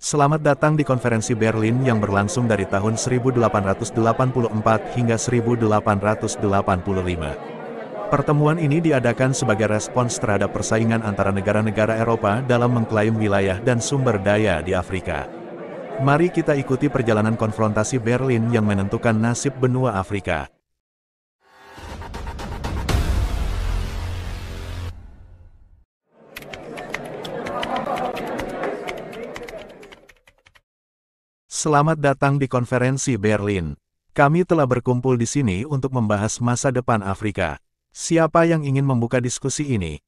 Selamat datang di konferensi Berlin yang berlangsung dari tahun 1884 hingga 1885. Pertemuan ini diadakan sebagai respons terhadap persaingan antara negara-negara Eropa dalam mengklaim wilayah dan sumber daya di Afrika. Mari kita ikuti perjalanan konfrontasi Berlin yang menentukan nasib benua Afrika. Selamat datang di konferensi Berlin. Kami telah berkumpul di sini untuk membahas masa depan Afrika. Siapa yang ingin membuka diskusi ini?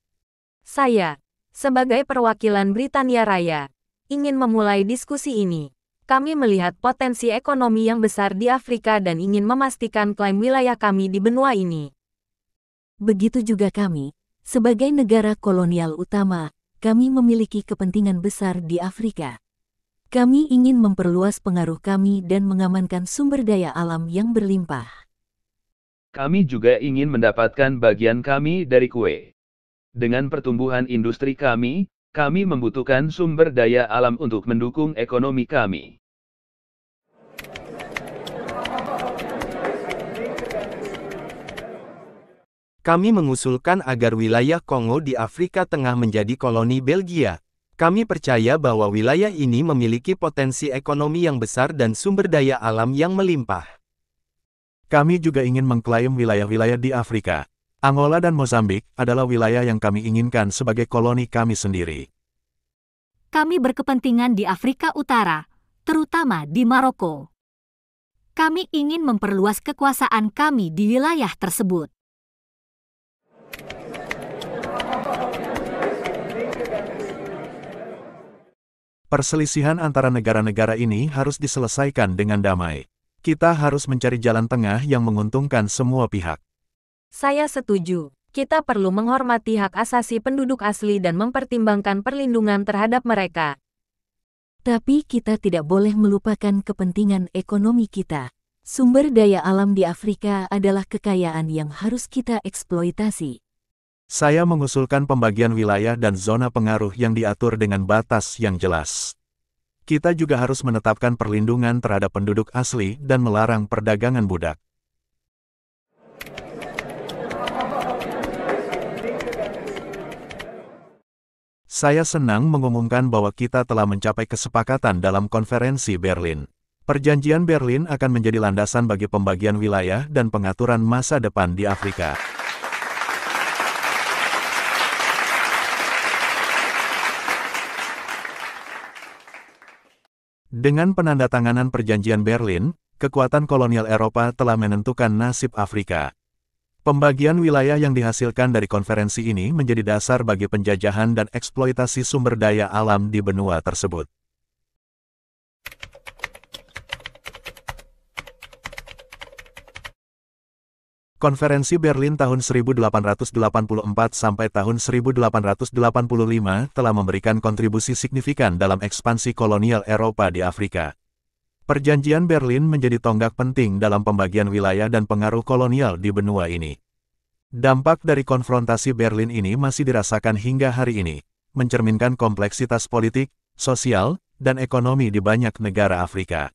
Saya, sebagai perwakilan Britania Raya, ingin memulai diskusi ini. Kami melihat potensi ekonomi yang besar di Afrika dan ingin memastikan klaim wilayah kami di benua ini. Begitu juga kami, sebagai negara kolonial utama, kami memiliki kepentingan besar di Afrika. Kami ingin memperluas pengaruh kami dan mengamankan sumber daya alam yang berlimpah. Kami juga ingin mendapatkan bagian kami dari kue. Dengan pertumbuhan industri kami membutuhkan sumber daya alam untuk mendukung ekonomi kami. Kami mengusulkan agar wilayah Kongo di Afrika Tengah menjadi koloni Belgia. Kami percaya bahwa wilayah ini memiliki potensi ekonomi yang besar dan sumber daya alam yang melimpah. Kami juga ingin mengklaim wilayah-wilayah di Afrika. Angola dan Mozambik adalah wilayah yang kami inginkan sebagai koloni kami sendiri. Kami berkepentingan di Afrika Utara, terutama di Maroko. Kami ingin memperluas kekuasaan kami di wilayah tersebut. Perselisihan antara negara-negara ini harus diselesaikan dengan damai. Kita harus mencari jalan tengah yang menguntungkan semua pihak. Saya setuju. Kita perlu menghormati hak asasi penduduk asli dan mempertimbangkan perlindungan terhadap mereka. Tapi kita tidak boleh melupakan kepentingan ekonomi kita. Sumber daya alam di Afrika adalah kekayaan yang harus kita eksploitasi. Saya mengusulkan pembagian wilayah dan zona pengaruh yang diatur dengan batas yang jelas. Kita juga harus menetapkan perlindungan terhadap penduduk asli dan melarang perdagangan budak. Saya senang mengumumkan bahwa kita telah mencapai kesepakatan dalam konferensi Berlin. Perjanjian Berlin akan menjadi landasan bagi pembagian wilayah dan pengaturan masa depan di Afrika. Dengan penandatanganan Perjanjian Berlin, kekuatan kolonial Eropa telah menentukan nasib Afrika. Pembagian wilayah yang dihasilkan dari konferensi ini menjadi dasar bagi penjajahan dan eksploitasi sumber daya alam di benua tersebut. Konferensi Berlin tahun 1884 sampai tahun 1885 telah memberikan kontribusi signifikan dalam ekspansi kolonial Eropa di Afrika. Perjanjian Berlin menjadi tonggak penting dalam pembagian wilayah dan pengaruh kolonial di benua ini. Dampak dari konfrontasi Berlin ini masih dirasakan hingga hari ini, mencerminkan kompleksitas politik, sosial, dan ekonomi di banyak negara Afrika.